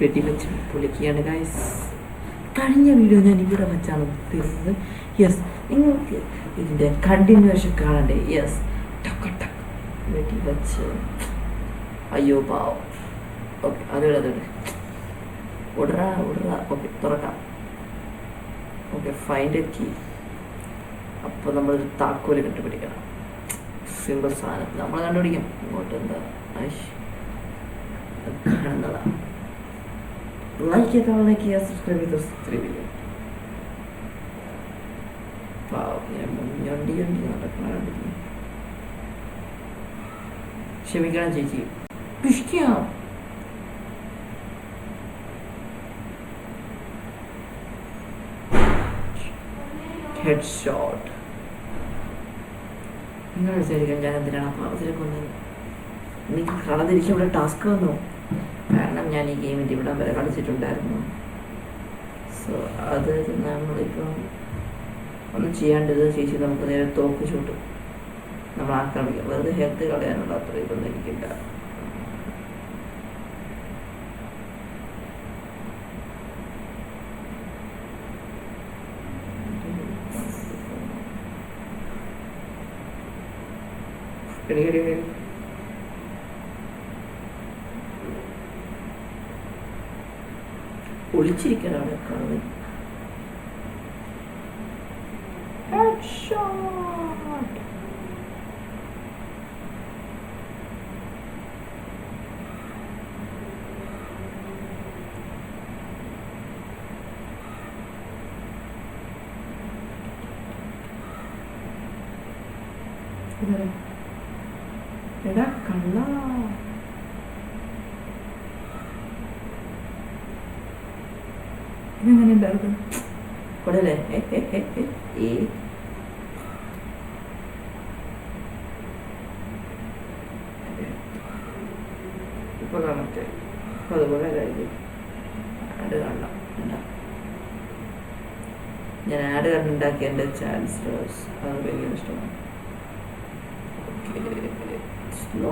വെടി വെച്ച് പൊളിക്കുകയാണ് ഗൈസ്. കഴിഞ്ഞ വീഡിയോ ഞാൻ ഇവിടെ വെച്ചാണ് തീർന്നത്. യെസ്, നിങ്ങൾക്ക് ഇതിൻ്റെ കണ്ടിന്യൂവേഷൻ കാണണ്ടേ? യെസ്, ടക്ക് ടക്ക് വെടി വെച്ച്. അയ്യോ പാവം. ഓക്കെ, അതിവിടെ ഉടറാ. ഓക്കെ, തുറക്കാം. Okay, find a key. അപ്പോൾ നമ്മളൊരു താക്കോല് കണ്ടുപിടിക്കണം. സിമ്പിൾ സാധനം നമ്മൾ കണ്ടുപിടിക്കും. ഇങ്ങോട്ട് എന്താ കാണുന്നതാണ്. ലൈക്ക് ചെയ്യുക, സബ്സ്ക്രൈബ് ചെയ്ത് സബ്സ്ക്രൈബ്. ഞൊണ്ടി നടക്കണം. ക്ഷമിക്കണം ചേച്ചി. പിഷ്ക്കാം. Head shot. നിങ്ങൾ വിചാരിക്കാം ഞാൻ എന്തിനാണ് ആ പാവത്തിനെ കൊന്നത്. എനിക്ക് കളതിരിക്കുമ്പോൾ ടാസ്ക് വന്നു. കാരണം ഞാൻ ഈ ഗെയിമിൻ്റെ ഇവിടം വരെ കളിച്ചിട്ടുണ്ടായിരുന്നു. സോ അത് നമ്മളിപ്പം ഒന്നും ചെയ്യാണ്ടത് ചേച്ചി നമുക്ക് നേരെ തോക്ക് ചൂട്ടും. നമ്മൾ ആക്രമിക്കാം. വെറുതെ ഹെൽത്ത് കളയാനുള്ള അത്ര ഇതൊന്നും എനിക്കില്ല. ഒളിച്ചിരിക്കാനാണ് കാണുന്നത്. എടാ കള്ള, ഇതെങ്ങനെ ഉണ്ടായിരുന്നു കൊടല്ലേ? ഇപ്പൊ കാണട്ടെ. അതുപോലെ ആഡ് കാണണം. ഞാൻ ആഡ് കണ്ടുണ്ടാക്കിയ എൻ്റെ ചാൻസ് അത് ഭയങ്കര ഇഷ്ടമാണ്. സ്ലോ